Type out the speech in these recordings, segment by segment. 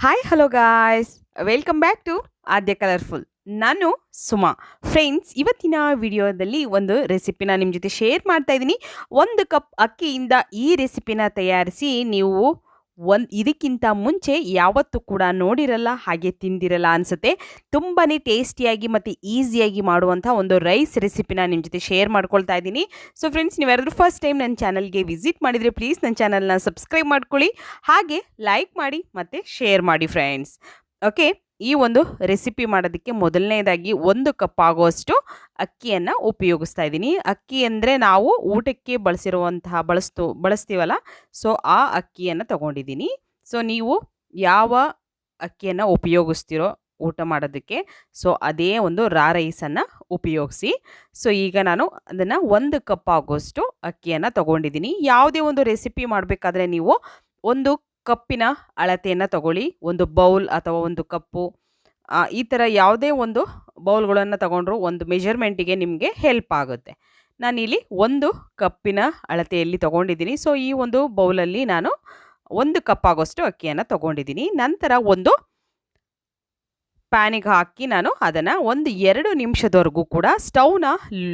Hi hello guys, welcome back to Aadya colourful. ನಾನು Suma. Friends, ಇವತ್ತಿನ ವಿಡಿಯೋದಲ್ಲಿ ಒಂದು ರೆಸಿಪಿನ ನಿಮ್ಮ ಜೊತೆ ಶೇರ್ ಮಾಡ್ತಾ ಇದ್ದೀನಿ. 1 ಕಪ್ ಅಕ್ಕಿಯಿಂದ ಈ ರೆಸಿಪಿನ ತಯಾರಿಸಿ ನೀವು ಇದಕ್ಕಿಂತ ಮುಂಚೆ ಯಾವತ್ತೂ ಕೂಡ ನೋಡಿರಲ್ಲ, ಹಾಗೆ ತಿಂದಿರಲ್ಲ ಅನಿಸುತ್ತೆ. ತುಂಬಾ ಟೇಸ್ಟಿಯಾಗಿ ಮತ್ತು ಈಸಿಯಾಗಿ ಮಾಡುವಂಥ ಒಂದು ರೈಸ್ ರೆಸಿಪಿನ ನಿಮ್ಮ ಜೊತೆ ಶೇರ್ ಮಾಡ್ಕೊಳ್ತಾ ಇದ್ದೀನಿ. ಸೊ ಫ್ರೆಂಡ್ಸ್, ನೀವ್ಯಾರಾದ್ರೂ ಫಸ್ಟ್ ಟೈಮ್ ನನ್ನ ಚಾನಲ್ಗೆ ವಿಸಿಟ್ ಮಾಡಿದರೆ ಪ್ಲೀಸ್ ನನ್ನ ಚಾನಲ್ನ ಸಬ್ಸ್ಕ್ರೈಬ್ ಮಾಡ್ಕೊಳ್ಳಿ, ಹಾಗೆ ಲೈಕ್ ಮಾಡಿ ಮತ್ತು ಶೇರ್ ಮಾಡಿ ಫ್ರೆಂಡ್ಸ್. ಓಕೆ, ಈ ಒಂದು ರೆಸಿಪಿ ಮಾಡೋದಕ್ಕೆ ಮೊದಲನೇದಾಗಿ 1 ಕಪ್ ಆಗುವಷ್ಟು ಅಕ್ಕಿಯನ್ನು ಉಪಯೋಗಿಸ್ತಾ ಇದ್ದೀನಿ. ಅಕ್ಕಿ ಅಂದರೆ ನಾವು ಊಟಕ್ಕೆ ಬಳಸ್ತೀವಲ್ಲ, ಸೊ ಆ ಅಕ್ಕಿಯನ್ನು ತಗೊಂಡಿದ್ದೀನಿ. ಸೊ ನೀವು ಯಾವ ಅಕ್ಕಿಯನ್ನು ಉಪಯೋಗಿಸ್ತೀರೋ ಊಟ ಮಾಡೋದಕ್ಕೆ, ಸೊ ಅದೇ ಒಂದು ರೈಸನ್ನು ಉಪಯೋಗಿಸಿ. ಸೊ ಈಗ ನಾನು ಅದನ್ನು 1 ಕಪ್ ಆಗೋಷ್ಟು ಅಕ್ಕಿಯನ್ನು ತಗೊಂಡಿದ್ದೀನಿ. ಯಾವುದೇ ಒಂದು ರೆಸಿಪಿ ಮಾಡಬೇಕಾದ್ರೆ ನೀವು 1 ಕಪ್ಪಿನ ಅಳತೆಯನ್ನು ತಗೊಳ್ಳಿ. ಒಂದು ಬೌಲ್ ಅಥವಾ 1 ಕಪ್ಪು, ಈ ಥರ ಯಾವುದೇ ಒಂದು ಬೌಲ್ಗಳನ್ನು ತಗೊಂಡ್ರು ಒಂದು ಮೆಜರ್ಮೆಂಟಿಗೆ ನಿಮಗೆ ಹೆಲ್ಪ್ ಆಗುತ್ತೆ. ನಾನಿಲ್ಲಿ 1 ಕಪ್ಪಿನ ಅಳತೆಯಲ್ಲಿ ತೊಗೊಂಡಿದ್ದೀನಿ. ಸೊ ಈ ಒಂದು ಬೌಲಲ್ಲಿ ನಾನು 1 ಕಪ್ ಆಗೋಷ್ಟು ಅಕ್ಕಿಯನ್ನು ತೊಗೊಂಡಿದ್ದೀನಿ. ನಂತರ ಒಂದು ಪ್ಯಾನಿಗೆ ಹಾಕಿ ನಾನು ಅದನ್ನು 1-2 ನಿಮಿಷದವರೆಗೂ ಕೂಡ ಸ್ಟವ್ನ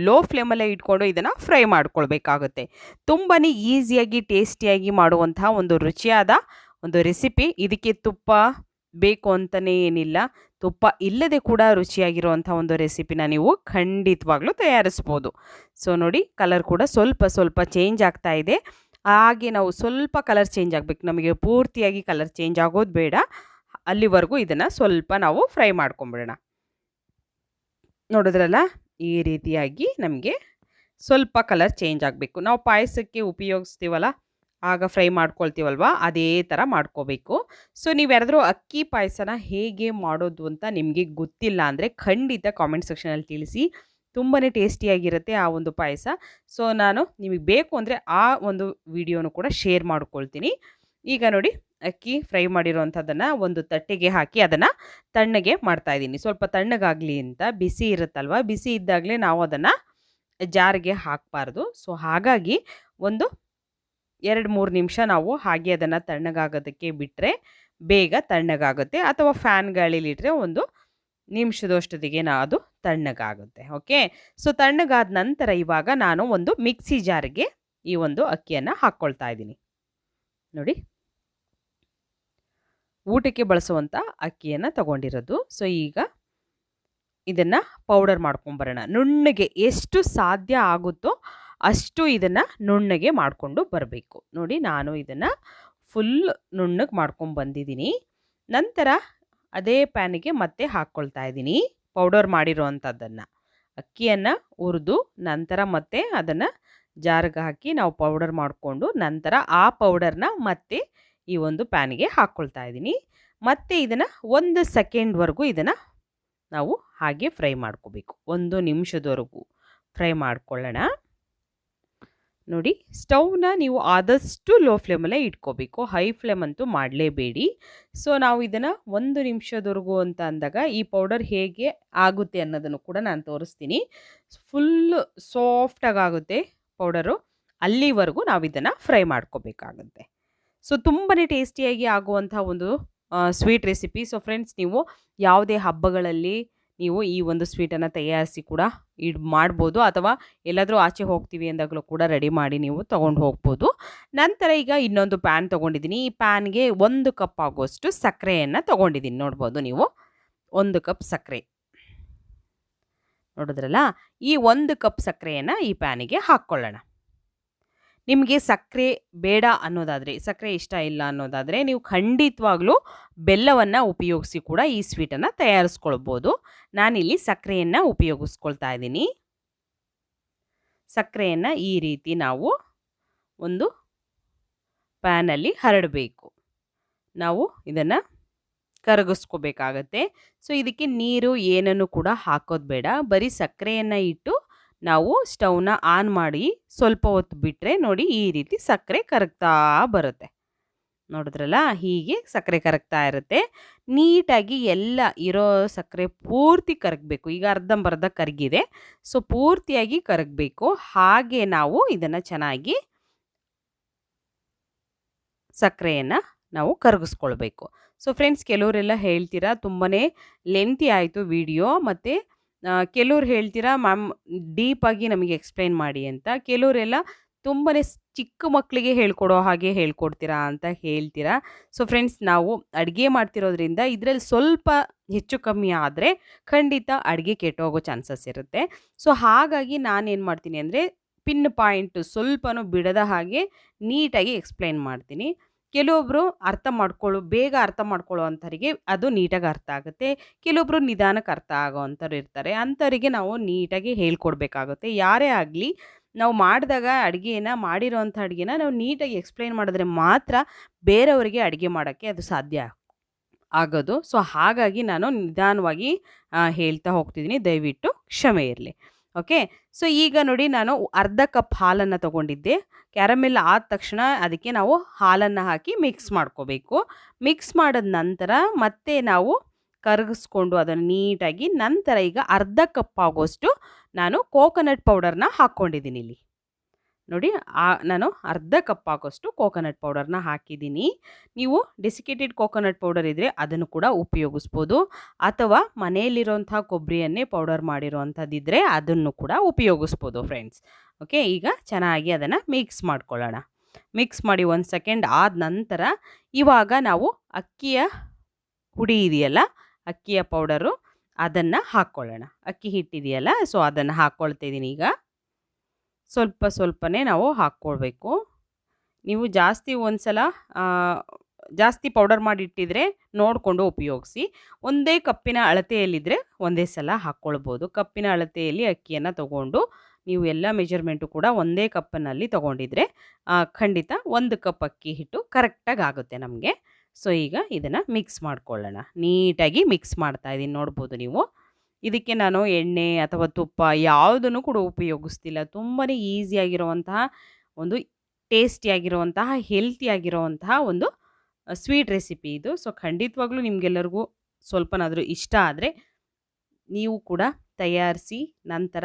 ಲೋ ಫ್ಲೇಮಲ್ಲೇ ಇಟ್ಕೊಂಡು ಇದನ್ನು ಫ್ರೈ ಮಾಡ್ಕೊಳ್ಬೇಕಾಗುತ್ತೆ. ತುಂಬಾ ಈಸಿಯಾಗಿ ಟೇಸ್ಟಿಯಾಗಿ ಮಾಡುವಂಥ ಒಂದು ರುಚಿಯಾದ ಒಂದು ರೆಸಿಪಿ. ಇದಕ್ಕೆ ತುಪ್ಪ ಬೇಕು ಅಂತಲೇ ಏನಿಲ್ಲ, ತುಪ್ಪ ಇಲ್ಲದೆ ಕೂಡ ರುಚಿಯಾಗಿರುವಂಥ ಒಂದು ರೆಸಿಪಿನ ನೀವು ಖಂಡಿತವಾಗ್ಲೂ ತಯಾರಿಸ್ಬೋದು. ಸೊ ನೋಡಿ, ಕಲರ್ ಕೂಡ ಸ್ವಲ್ಪ ಚೇಂಜ್ ಆಗ್ತಾ ಇದೆ. ಹಾಗೆ ನಾವು ಸ್ವಲ್ಪ ಕಲರ್ ಚೇಂಜ್ ಆಗಬೇಕು, ನಮಗೆ ಪೂರ್ತಿಯಾಗಿ ಕಲರ್ ಚೇಂಜ್ ಆಗೋದು ಬೇಡ. ಅಲ್ಲಿವರೆಗೂ ಇದನ್ನು ಸ್ವಲ್ಪ ನಾವು ಫ್ರೈ ಮಾಡ್ಕೊಂಬಿಡೋಣ. ನೋಡಿದ್ರಲ್ಲ, ಈ ರೀತಿಯಾಗಿ ನಮಗೆ ಸ್ವಲ್ಪ ಕಲರ್ ಚೇಂಜ್ ಆಗಬೇಕು. ನಾವು ಪಾಯಸಕ್ಕೆ ಉಪಯೋಗಿಸ್ತೀವಲ್ಲ, ಆಗ ಫ್ರೈ ಮಾಡ್ಕೊಳ್ತೀವಲ್ವ, ಅದೇ ಥರ ಮಾಡ್ಕೋಬೇಕು. ಸೊ ನೀವು ಯಾರಾದರೂ ಅಕ್ಕಿ ಪಾಯಸನ ಹೇಗೆ ಮಾಡೋದು ಅಂತ ನಿಮಗೆ ಗೊತ್ತಿಲ್ಲ ಅಂದರೆ ಖಂಡಿತ ಕಾಮೆಂಟ್ ಸೆಕ್ಷನಲ್ಲಿ ತಿಳಿಸಿ. ತುಂಬಾ ಟೇಸ್ಟಿಯಾಗಿರುತ್ತೆ ಆ ಒಂದು ಪಾಯಸ. ಸೊ ನಾನು ನಿಮಗೆ ಬೇಕು ಅಂದರೆ ಆ ಒಂದು ವಿಡಿಯೋನು ಕೂಡ ಶೇರ್ ಮಾಡ್ಕೊಳ್ತೀನಿ. ಈಗ ನೋಡಿ, ಅಕ್ಕಿ ಫ್ರೈ ಮಾಡಿರೋವಂಥದ್ದನ್ನು ಒಂದು ತಟ್ಟೆಗೆ ಹಾಕಿ ಅದನ್ನು ತಣ್ಣಗೆ ಮಾಡ್ತಾಯಿದ್ದೀನಿ. ಸ್ವಲ್ಪ ತಣ್ಣಗಾಗಲಿ ಅಂತ. ಬಿಸಿ ಇರುತ್ತಲ್ವ, ಬಿಸಿ ಇದ್ದಾಗಲೇ ನಾವು ಅದನ್ನು ಜಾರಿಗೆ ಹಾಕಬಾರ್ದು. ಸೊ ಹಾಗಾಗಿ ಒಂದು 2-3 ನಿಮಿಷ ನಾವು ಹಾಗೆ ಅದನ್ನು ತಣ್ಣಗಾಗೋದಕ್ಕೆ ಬಿಟ್ಟರೆ ಬೇಗ ತಣ್ಣಗಾಗುತ್ತೆ. ಅಥವಾ ಫ್ಯಾನ್ ಗಾಳಿಲಿಟ್ಟರೆ 1 ನಿಮಿಷದಷ್ಟೊತ್ತಿಗೆ ಅದು ತಣ್ಣಗಾಗುತ್ತೆ. ಓಕೆ, ಸೊ ತಣ್ಣಗಾದ ನಂತರ ಇವಾಗ ನಾನು ಒಂದು ಮಿಕ್ಸಿ ಜಾರಿಗೆ ಈ ಒಂದು ಅಕ್ಕಿಯನ್ನು ಹಾಕ್ಕೊಳ್ತಾ ಇದ್ದೀನಿ. ನೋಡಿ, ಊಟಕ್ಕೆ ಬಳಸುವಂಥ ಅಕ್ಕಿಯನ್ನು ತಗೊಂಡಿರೋದು. ಸೊ ಈಗ ಇದನ್ನು ಪೌಡರ್ ಮಾಡ್ಕೊಂಬರೋಣ. ನುಣ್ಣಗೆ ಎಷ್ಟು ಸಾಧ್ಯ ಆಗುತ್ತೋ ಅಷ್ಟು ಇದನ್ನು ನುಣ್ಣಗೆ ಮಾಡಿಕೊಂಡು ಬರಬೇಕು. ನೋಡಿ, ನಾನು ಇದನ್ನು ಫುಲ್ ನುಣ್ಣಗೆ ಮಾಡ್ಕೊಂಬಂದಿದ್ದೀನಿ. ನಂತರ ಅದೇ ಪ್ಯಾನಿಗೆ ಮತ್ತೆ ಹಾಕ್ಕೊಳ್ತಾ ಇದ್ದೀನಿ ಪೌಡರ್ ಮಾಡಿರೋವಂಥದ್ದನ್ನು. ಅಕ್ಕಿಯನ್ನು ಹುರಿದು ನಂತರ ಮತ್ತೆ ಅದನ್ನು ಜಾರಿಗೆ ಹಾಕಿ ನಾವು ಪೌಡರ್ ಮಾಡಿಕೊಂಡು ನಂತರ ಆ ಪೌಡರ್ನ ಮತ್ತೆ ಈ ಒಂದು ಪ್ಯಾನಿಗೆ ಹಾಕ್ಕೊಳ್ತಾ ಇದ್ದೀನಿ. ಮತ್ತು ಇದನ್ನು 1 ಸೆಕೆಂಡ್ವರೆಗೂ ಇದನ್ನು ನಾವು ಹಾಗೆ ಫ್ರೈ ಮಾಡ್ಕೋಬೇಕು. 1 ನಿಮಿಷದವರೆಗೂ ಫ್ರೈ ಮಾಡ್ಕೊಳ್ಳೋಣ. ನೋಡಿ, ಸ್ಟವ್ನ ನೀವು ಆದಷ್ಟು ಲೋ ಫ್ಲೇಮಲ್ಲೇ ಇಟ್ಕೋಬೇಕು, ಹೈ ಫ್ಲೇಮ್ ಅಂತೂ ಮಾಡಲೇಬೇಡಿ. ಸೊ ನಾವು ಇದನ್ನು 1 ನಿಮಿಷದವರೆಗೂ ಅಂತ ಅಂದಾಗ ಈ ಪೌಡರ್ ಹೇಗೆ ಆಗುತ್ತೆ ಅನ್ನೋದನ್ನು ಕೂಡ ನಾನು ತೋರಿಸ್ತೀನಿ. ಫುಲ್ಲು ಸಾಫ್ಟಾಗುತ್ತೆ ಪೌಡರು, ಅಲ್ಲಿವರೆಗೂ ನಾವು ಇದನ್ನು ಫ್ರೈ ಮಾಡ್ಕೋಬೇಕಾಗುತ್ತೆ. ಸೊ ತುಂಬಾ ಟೇಸ್ಟಿಯಾಗಿ ಆಗುವಂಥ ಒಂದು ಸ್ವೀಟ್ ರೆಸಿಪಿ. ಸೊ ಫ್ರೆಂಡ್ಸ್, ನೀವು ಯಾವುದೇ ಹಬ್ಬಗಳಲ್ಲಿ ನೀವು ಈ ಒಂದು ಸ್ವೀಟನ್ನು ತಯಾರಿಸಿ ಕೂಡ ಮಾಡ್ಬೋದು, ಅಥವಾ ಎಲ್ಲಾದರೂ ಆಚೆ ಹೋಗ್ತೀವಿ ಅಂದಾಗಲೂ ಕೂಡ ರೆಡಿ ಮಾಡಿ ನೀವು ತೊಗೊಂಡು ಹೋಗ್ಬೋದು. ನಂತರ ಈಗ ಇನ್ನೊಂದು ಪ್ಯಾನ್ ತೊಗೊಂಡಿದ್ದೀನಿ. ಈ ಪ್ಯಾನ್ಗೆ 1 ಕಪ್ ಆಗುವಷ್ಟು ಸಕ್ಕರೆಯನ್ನು ತೊಗೊಂಡಿದ್ದೀನಿ. ನೋಡ್ಬೋದು ನೀವು, 1 ಕಪ್ ಸಕ್ಕರೆ ನೋಡಿದ್ರಲ್ಲ. ಈ 1 ಕಪ್ ಸಕ್ಕರೆಯನ್ನು ಈ ಪ್ಯಾನಿಗೆ ಹಾಕ್ಕೊಳ್ಳೋಣ. ನಿಮಗೆ ಸಕ್ಕರೆ ಬೇಡ ಅನ್ನೋದಾದರೆ, ಸಕ್ಕರೆ ಇಷ್ಟ ಇಲ್ಲ ಅನ್ನೋದಾದರೆ ನೀವು ಖಂಡಿತವಾಗ್ಲೂ ಬೆಲ್ಲವನ್ನು ಉಪಯೋಗಿಸಿ ಕೂಡ ಈ ಸ್ವೀಟನ್ನು ತಯಾರಿಸ್ಕೊಳ್ಬೋದು. ನಾನಿಲ್ಲಿ ಸಕ್ಕರೆಯನ್ನು ಉಪಯೋಗಿಸ್ಕೊಳ್ತಾ ಇದ್ದೀನಿ. ಸಕ್ಕರೆಯನ್ನು ಈ ರೀತಿ ನಾವು ಒಂದು ಪ್ಯಾನಲ್ಲಿ ಹರಡಬೇಕು. ನಾವು ಇದನ್ನು ಕರಗಿಸ್ಕೋಬೇಕಾಗತ್ತೆ. ಸೊ ಇದಕ್ಕೆ ನೀರು ಏನನ್ನು ಕೂಡ ಹಾಕೋದು ಬೇಡ, ಬರೀ ಸಕ್ಕರೆಯನ್ನು ಇಟ್ಟು ನಾವು ಸ್ಟವ್ನ ಆನ್ ಮಾಡಿ ಸ್ವಲ್ಪ ಹೊತ್ತು ಬಿಟ್ಟರೆ ನೋಡಿ, ಈ ರೀತಿ ಸಕ್ಕರೆ ಕರಗ್ತಾ ಬರುತ್ತೆ. ನೋಡಿದ್ರಲ್ಲ, ಹೀಗೆ ಸಕ್ಕರೆ ಕರಗ್ತಾ ಇರುತ್ತೆ. ನೀಟಾಗಿ ಎಲ್ಲ ಇರೋ ಸಕ್ಕರೆ ಪೂರ್ತಿ ಕರಗಬೇಕು. ಈಗ ಅರ್ಧಂಬರ್ಧ ಕರಗಿದೆ, ಸೊ ಪೂರ್ತಿಯಾಗಿ ಕರಗಬೇಕು. ಹಾಗೆ ನಾವು ಇದನ್ನು ಚೆನ್ನಾಗಿ ಸಕ್ಕರೆಯನ್ನು ನಾವು ಕರಗಿಸ್ಕೊಳ್ಬೇಕು. ಸೊ ಫ್ರೆಂಡ್ಸ್, ಕೆಲವರೆಲ್ಲ ಹೇಳ್ತೀರಾ ತುಂಬಾ ಲೆಂತಿ ಆಯಿತು ವಿಡಿಯೋ, ಮತ್ತು ಕೆಲವ್ರು ಹೇಳ್ತೀರಾ ಮ್ಯಾಮ್ ಡೀಪಾಗಿ ನಮಗೆ ಎಕ್ಸ್ಪ್ಲೈನ್ ಮಾಡಿ ಅಂತ. ಕೆಲವರೆಲ್ಲ ತುಂಬಾ ಚಿಕ್ಕ ಮಕ್ಕಳಿಗೆ ಹೇಳ್ಕೊಡೋ ಹಾಗೆ ಹೇಳ್ಕೊಡ್ತೀರಾ ಅಂತ ಹೇಳ್ತೀರಾ. ಸೊ ಫ್ರೆಂಡ್ಸ್, ನಾವು ಅಡುಗೆ ಮಾಡ್ತಿರೋದ್ರಿಂದ ಇದರಲ್ಲಿ ಸ್ವಲ್ಪ ಹೆಚ್ಚು ಕಮ್ಮಿ ಆದರೆ ಖಂಡಿತ ಅಡುಗೆ ಕೆಟ್ಟೋಗೋ ಚಾನ್ಸಸ್ ಇರುತ್ತೆ. ಸೊ ಹಾಗಾಗಿ ನಾನೇನು ಮಾಡ್ತೀನಿ ಅಂದರೆ ಪಿನ್ ಪಾಯಿಂಟು ಸ್ವಲ್ಪನೂ ಬಿಡದ ಹಾಗೆ ನೀಟಾಗಿ ಎಕ್ಸ್ಪ್ಲೈನ್ ಮಾಡ್ತೀನಿ. ಕೆಲವೊಬ್ಬರು ಬೇಗ ಅರ್ಥ ಮಾಡ್ಕೊಳ್ಳೋ ಅಂಥವರಿಗೆ ಅದು ನೀಟಾಗಿ ಅರ್ಥ ಆಗುತ್ತೆ. ಕೆಲವೊಬ್ಬರು ನಿಧಾನಕ್ಕೆ ಅರ್ಥ ಆಗೋ ಅಂಥವ್ರು ಇರ್ತಾರೆ. ಅಂಥವರಿಗೆ ನಾವು ನೀಟಾಗಿ ಹೇಳ್ಕೊಡ್ಬೇಕಾಗುತ್ತೆ. ಯಾರೇ ಆಗಲಿ, ನಾವು ಮಾಡಿರೋವಂಥ ಅಡುಗೆನ ನಾವು ನೀಟಾಗಿ ಎಕ್ಸ್ಪ್ಲೈನ್ ಮಾಡಿದ್ರೆ ಮಾತ್ರ ಬೇರೆಯವರಿಗೆ ಅಡುಗೆ ಮಾಡೋಕ್ಕೆ ಅದು ಸಾಧ್ಯ ಆಗೋದು. ಸೊ ಹಾಗಾಗಿ ನಾನು ನಿಧಾನವಾಗಿ ಹೇಳ್ತಾ ಹೋಗ್ತಿದ್ದೀನಿ, ದಯವಿಟ್ಟು ಕ್ಷಮೆ ಇರಲಿ. ಓಕೆ. ಸೊ ಈಗ ನೋಡಿ, ನಾನು ಅರ್ಧ ಕಪ್ ಹಾಲನ್ನು ತೊಗೊಂಡಿದ್ದೆ. ಕ್ಯಾರಮೆಲ್ ಆದ ತಕ್ಷಣ ಅದಕ್ಕೆ ನಾವು ಹಾಲನ್ನು ಹಾಕಿ ಮಿಕ್ಸ್ ಮಾಡ್ಕೋಬೇಕು. ಮಿಕ್ಸ್ ಮಾಡಿದ ನಂತರ ಮತ್ತೆ ನಾವು ಕರಗಿಸ್ಕೊಂಡು ಅದನ್ನು ನೀಟಾಗಿ, ನಂತರ ಈಗ ಅರ್ಧ ಕಪ್ ಆಗೋಷ್ಟು ನಾನು ಕೋಕೋನಟ್ ಪೌಡರ್ನ ಹಾಕ್ಕೊಂಡಿದ್ದೀನಿ ಇಲ್ಲಿ. ನೋಡಿ, ನಾನು ಅರ್ಧ ಕಪ್ ಆಗೋಷ್ಟು ಕೋಕೋನಟ್ ಪೌಡರ್ನ ಹಾಕಿದ್ದೀನಿ. ನೀವು ಡೆಸಿಕೇಟೆಡ್ ಕೋಕೋನಟ್ ಪೌಡರ್ ಇದ್ದರೆ ಅದನ್ನು ಕೂಡ ಉಪಯೋಗಿಸ್ಬೋದು, ಅಥವಾ ಮನೆಯಲ್ಲಿರೋಂಥ ಕೊಬ್ಬರಿಯನ್ನೇ ಪೌಡರ್ ಮಾಡಿರೋವಂಥದ್ದಿದ್ದರೆ ಅದನ್ನು ಕೂಡ ಉಪಯೋಗಿಸ್ಬೋದು ಫ್ರೆಂಡ್ಸ್. ಓಕೆ. ಈಗ ಚೆನ್ನಾಗಿ ಅದನ್ನು ಮಿಕ್ಸ್ ಮಾಡ್ಕೊಳ್ಳೋಣ. ಮಿಕ್ಸ್ ಮಾಡಿ 1 ಸೆಕೆಂಡ್ ಆದ ನಂತರ ಇವಾಗ ನಾವು ಅಕ್ಕಿಯ ಹುಡಿ ಇದೆಯಲ್ಲ, ಅಕ್ಕಿಯ ಪೌಡರು, ಅದನ್ನು ಹಾಕ್ಕೊಳ್ಳೋಣ. ಅಕ್ಕಿ ಹಿಟ್ಟಿದೆಯಲ್ಲ, ಸೊ ಅದನ್ನು ಹಾಕ್ಕೊಳ್ತಾ ಇದ್ದೀನಿ. ಈಗ ಸ್ವಲ್ಪ ಸ್ವಲ್ಪನೇ ನಾವು ಹಾಕ್ಕೊಳ್ಬೇಕು. ನೀವು ಜಾಸ್ತಿ ಪೌಡರ್ ಮಾಡಿಟ್ಟಿದ್ರೆ ನೋಡಿಕೊಂಡು ಉಪಯೋಗಿಸಿ. ಒಂದೇ ಕಪ್ಪಿನ ಅಳತೆಯಲ್ಲಿದ್ದರೆ ಒಂದೇ ಸಲ ಹಾಕ್ಕೊಳ್ಬೋದು. ಕಪ್ಪಿನ ಅಳತೆಯಲ್ಲಿ ಅಕ್ಕಿಯನ್ನು ತೊಗೊಂಡು ನೀವು ಎಲ್ಲ ಮೆಜರ್ಮೆಂಟು ಕೂಡ ಒಂದೇ ಕಪ್ಪಿನಲ್ಲಿ ತೊಗೊಂಡಿದ್ರೆ ಖಂಡಿತ 1 ಕಪ್ ಅಕ್ಕಿ ಹಿಟ್ಟು ಕರೆಕ್ಟಾಗಿ ಆಗುತ್ತೆ ನಮಗೆ. ಸೊ ಈಗ ಇದನ್ನು ಮಿಕ್ಸ್ ಮಾಡ್ಕೊಳ್ಳೋಣ. ನೀಟಾಗಿ ಮಿಕ್ಸ್ ಮಾಡ್ತಾಯಿದ್ದೀನಿ, ನೋಡ್ಬೋದು ನೀವು. ಇದಕ್ಕೆ ನಾನು ಎಣ್ಣೆ ಅಥವಾ ತುಪ್ಪ ಯಾವುದನ್ನು ಕೂಡ ಉಪಯೋಗಿಸ್ತಿಲ್ಲ. ತುಂಬಾ ಈಸಿಯಾಗಿರುವಂತಹ ಒಂದು ಟೇಸ್ಟಿಯಾಗಿರುವಂತಹ ಹೆಲ್ತಿಯಾಗಿರುವಂತಹ ಒಂದು ಸ್ವೀಟ್ ರೆಸಿಪಿ ಇದು. ಸೊ ಖಂಡಿತವಾಗ್ಲೂ ನಿಮಗೆಲ್ಲರಿಗೂ ಸ್ವಲ್ಪನಾದರೂ ಇಷ್ಟ ಆದರೆ ನೀವು ಕೂಡ ತಯಾರಿಸಿ ನಂತರ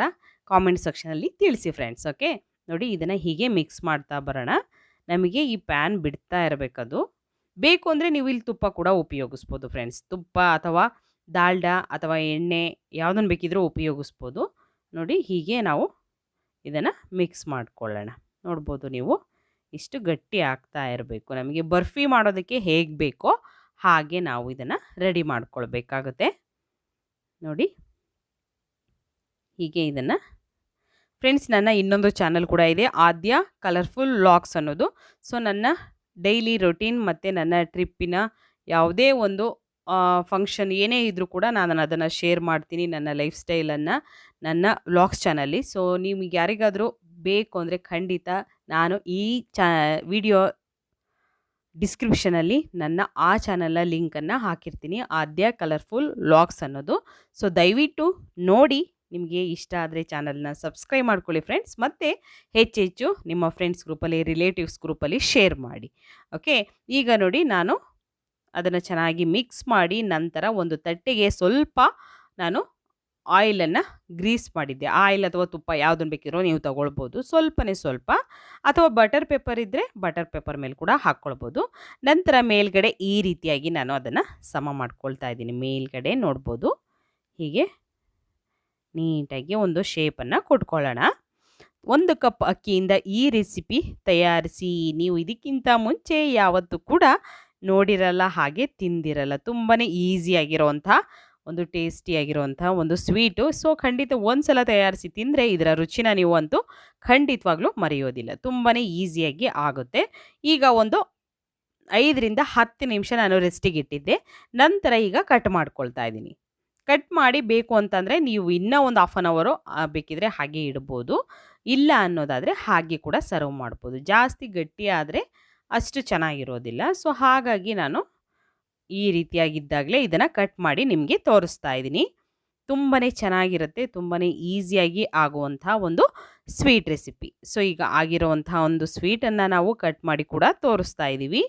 ಕಾಮೆಂಟ್ ಸೆಕ್ಷನಲ್ಲಿ ತಿಳಿಸಿ ಫ್ರೆಂಡ್ಸ್. ಓಕೆ. ನೋಡಿ, ಇದನ್ನು ಹೀಗೆ ಮಿಕ್ಸ್ ಮಾಡ್ತಾ ಬರೋಣ. ನಮಗೆ ಈ ಪ್ಯಾನ್ ಬಿಡ್ತಾ ಇರಬೇಕದು. ಬೇಕು ಅಂದರೆ ನೀವು ಇಲ್ಲಿ ತುಪ್ಪ ಕೂಡ ಉಪಯೋಗಿಸ್ಬೋದು ಫ್ರೆಂಡ್ಸ್. ತುಪ್ಪ ಅಥವಾ ದಾಲ್ಡಾ ಅಥವಾ ಎಣ್ಣೆ ಯಾವುದನ್ನು ಬೇಕಿದ್ರೂ ಉಪಯೋಗಿಸ್ಬೋದು. ನೋಡಿ, ಹೀಗೆ ನಾವು ಇದನ್ನು ಮಿಕ್ಸ್ ಮಾಡ್ಕೊಳ್ಳೋಣ. ನೋಡ್ಬೋದು ನೀವು, ಇಷ್ಟು ಗಟ್ಟಿ ಆಗ್ತಾ ಇರಬೇಕು. ನಮಗೆ ಬರ್ಫಿ ಮಾಡೋದಕ್ಕೆ ಹೇಗೆ ಬೇಕೋ ಹಾಗೆ ನಾವು ಇದನ್ನು ರೆಡಿ ಮಾಡ್ಕೊಳ್ಬೇಕಾಗುತ್ತೆ. ನೋಡಿ, ಹೀಗೆ ಇದನ್ನು ಫ್ರೆಂಡ್ಸ್, ನನ್ನ ಇನ್ನೊಂದು ಚಾನಲ್ ಕೂಡ ಇದೆ, ಆದ್ಯ ಕಲರ್ಫುಲ್ ವ್ಲಾಗ್ಸ್ ಅನ್ನೋದು. ಸೊ ನನ್ನ ಡೈಲಿ ರೊಟೀನ್ ಮತ್ತು ನನ್ನ ಟ್ರಿಪ್ಪಿನ ಯಾವುದೇ ಒಂದು ಫಂಕ್ಷನ್ ಏನೇ ಇದ್ದರೂ ಕೂಡ ನಾನು ಅದನ್ನು ಶೇರ್ ಮಾಡ್ತೀನಿ, ನನ್ನ ಲೈಫ್ ಸ್ಟೈಲನ್ನು ನನ್ನ ವ್ಲಾಗ್ಸ್ ಚಾನಲ್ಲಿ. ಸೊ ನಿಮಗೆ ಯಾರಿಗಾದರೂ ಬೇಕು ಅಂದರೆ ಖಂಡಿತ ನಾನು ಈ ವಿಡಿಯೋ ಡಿಸ್ಕ್ರಿಪ್ಷನಲ್ಲಿ ನನ್ನ ಆ ಚಾನಲ್ನ ಲಿಂಕನ್ನು ಹಾಕಿರ್ತೀನಿ, ಆದ್ಯ ಕಲರ್ಫುಲ್ ವ್ಲಾಗ್ಸ್ ಅನ್ನೋದು. ಸೊ ದಯವಿಟ್ಟು ನೋಡಿ, ನಿಮಗೆ ಇಷ್ಟ ಆದರೆ ಚಾನಲ್ನ ಸಬ್ಸ್ಕ್ರೈಬ್ ಮಾಡ್ಕೊಳ್ಳಿ ಫ್ರೆಂಡ್ಸ್, ಮತ್ತು ಹೆಚ್ಚೆಚ್ಚು ನಿಮ್ಮ ಫ್ರೆಂಡ್ಸ್ ಗ್ರೂಪಲ್ಲಿ, ರಿಲೇಟಿವ್ಸ್ ಗ್ರೂಪಲ್ಲಿ ಶೇರ್ ಮಾಡಿ. ಓಕೆ. ಈಗ ನೋಡಿ, ನಾನು ಅದನ್ನು ಚೆನ್ನಾಗಿ ಮಿಕ್ಸ್ ಮಾಡಿ ನಂತರ ಒಂದು ತಟ್ಟೆಗೆ ಸ್ವಲ್ಪ ನಾನು ಆಯಿಲನ್ನು ಗ್ರೀಸ್ ಮಾಡಿದ್ದೆ. ಆಯಿಲ್ ಅಥವಾ ತುಪ್ಪ ಯಾವುದನ್ನು ಬೇಕಿರೋ ನೀವು ತೊಗೊಳ್ಬೋದು, ಸ್ವಲ್ಪ, ಅಥವಾ ಬಟರ್ ಪೇಪರ್ ಇದ್ದರೆ ಬಟರ್ ಪೇಪರ್ ಮೇಲೆ ಕೂಡ ಹಾಕ್ಕೊಳ್ಬೋದು. ನಂತರ ಮೇಲ್ಗಡೆ ಈ ರೀತಿಯಾಗಿ ನಾನು ಅದನ್ನು ಸಮ ಮಾಡ್ಕೊಳ್ತಾ ಇದ್ದೀನಿ. ಮೇಲ್ಗಡೆ ನೋಡ್ಬೋದು, ಹೀಗೆ ನೀಟಾಗಿ ಒಂದು ಶೇಪನ್ನು ಕೊಟ್ಕೊಳ್ಳೋಣ. 1 ಕಪ್ ಅಕ್ಕಿಯಿಂದ ಈ ರೆಸಿಪಿ ತಯಾರಿಸಿ ನೀವು ಇದಕ್ಕಿಂತ ಮುಂಚೆ ಯಾವತ್ತೂ ಕೂಡ ನೋಡಿರಲ್ಲ, ಹಾಗೆ ತಿಂದಿರಲ್ಲ. ತುಂಬಾ ಈಸಿಯಾಗಿರೋವಂಥ ಒಂದು ಟೇಸ್ಟಿಯಾಗಿರುವಂಥ ಒಂದು ಸ್ವೀಟು. ಸೊ ಖಂಡಿತ ಒಂದು ಸಲ ತಯಾರಿಸಿ ತಿಂದರೆ ಇದರ ರುಚಿನ ನೀವು ಅಂತೂ ಖಂಡಿತವಾಗ್ಲೂ ಮರೆಯೋದಿಲ್ಲ. ತುಂಬಾ ಈಸಿಯಾಗಿ ಆಗುತ್ತೆ. ಈಗ ಒಂದು 5ರಿಂದ 10 ನಿಮಿಷ ನಾನು ರೆಸ್ಟಿಗೆ ಇಟ್ಟಿದ್ದೆ. ನಂತರ ಈಗ ಕಟ್ ಮಾಡ್ಕೊಳ್ತಾ ಇದ್ದೀನಿ. ಕಟ್ ಮಾಡಿ ಬೇಕು ಅಂತಂದರೆ ನೀವು ಇನ್ನೂ ಒಂದು ಹಾಫ್ ಆನ್ ಅವರು ಬೇಕಿದ್ರೆ ಹಾಗೆ ಇಡ್ಬೋದು, ಇಲ್ಲ ಅನ್ನೋದಾದರೆ ಹಾಗೆ ಕೂಡ ಸರ್ವ್ ಮಾಡ್ಬೋದು. ಜಾಸ್ತಿ ಗಟ್ಟಿ ಆದರೆ ಅಷ್ಟು ಚೆನ್ನಾಗಿರೋದಿಲ್ಲ. ಸೊ ಹಾಗಾಗಿ ನಾನು ಈ ರೀತಿಯಾಗಿದ್ದಾಗಲೇ ಇದನ್ನು ಕಟ್ ಮಾಡಿ ನಿಮಗೆ ತೋರಿಸ್ತಾ ಇದ್ದೀನಿ. ತುಂಬಾ ಚೆನ್ನಾಗಿರುತ್ತೆ, ತುಂಬಾ ಈಸಿಯಾಗಿ ಆಗುವಂಥ ಒಂದು ಸ್ವೀಟ್ ರೆಸಿಪಿ. ಸೊ ಈಗ ಆಗಿರುವಂಥ ಒಂದು ಸ್ವೀಟನ್ನು ನಾವು ಕಟ್ ಮಾಡಿ ಕೂಡ ತೋರಿಸ್ತಾ ಇದ್ದೀವಿ.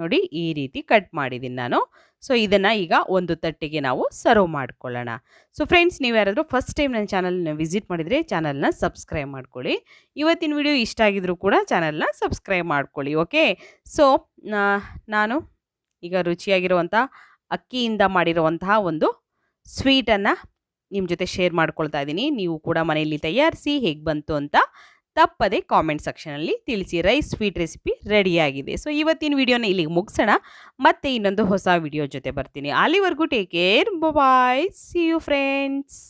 ನೋಡಿ ಈ ರೀತಿ ಕಟ್ ಮಾಡಿದ್ದೀನಿ ನಾನು. ಸೊ ಇದನ್ನು ಈಗ ಒಂದು ತಟ್ಟೆಗೆ ನಾವು ಸರ್ವ್ ಮಾಡ್ಕೊಳ್ಳೋಣ. ಸೊ ಫ್ರೆಂಡ್ಸ್, ನೀವು ಯಾರಾದರೂ ಫಸ್ಟ್ ಟೈಮ್ ನನ್ನ ಚಾನಲ್ನ ವಿಸಿಟ್ ಮಾಡಿದರೆ ಚಾನಲ್ನ ಸಬ್ಸ್ಕ್ರೈಬ್ ಮಾಡ್ಕೊಳ್ಳಿ. ಇವತ್ತಿನ ವಿಡಿಯೋ ಇಷ್ಟ ಆಗಿದ್ರೂ ಕೂಡ ಚಾನಲ್ನ ಸಬ್ಸ್ಕ್ರೈಬ್ ಮಾಡ್ಕೊಳ್ಳಿ. ಓಕೆ. ಸೊ ನಾನು ಈಗ ರುಚಿಯಾಗಿರುವಂಥ ಅಕ್ಕಿಯಿಂದ ಮಾಡಿರುವಂತಹ ಒಂದು ಸ್ವೀಟನ್ನು ನಿಮ್ಮ ಜೊತೆ ಶೇರ್ ಮಾಡ್ಕೊಳ್ತಾ ಇದ್ದೀನಿ. ನೀವು ಕೂಡ ಮನೆಯಲ್ಲಿ ತಯಾರಿಸಿ ಹೇಗೆ ಬಂತು ಅಂತ ತಪ್ಪದೆ ಕಾಮೆಂಟ್ ಸೆಕ್ಷನಲ್ಲಿ ತಿಳಿಸಿ. ರೈಸ್ ಸ್ವೀಟ್ ರೆಸಿಪಿ ರೆಡಿಯಾಗಿದೆ. ಸೊ ಇವತ್ತಿನ ವಿಡಿಯೋನ ಇಲ್ಲಿಗೆ ಮುಗಿಸೋಣ. ಮತ್ತೆ ಇನ್ನೊಂದು ಹೊಸ ವಿಡಿಯೋ ಜೊತೆ ಬರ್ತೀನಿ. ಅಲ್ಲಿವರೆಗೂ take care, bye, see you friends.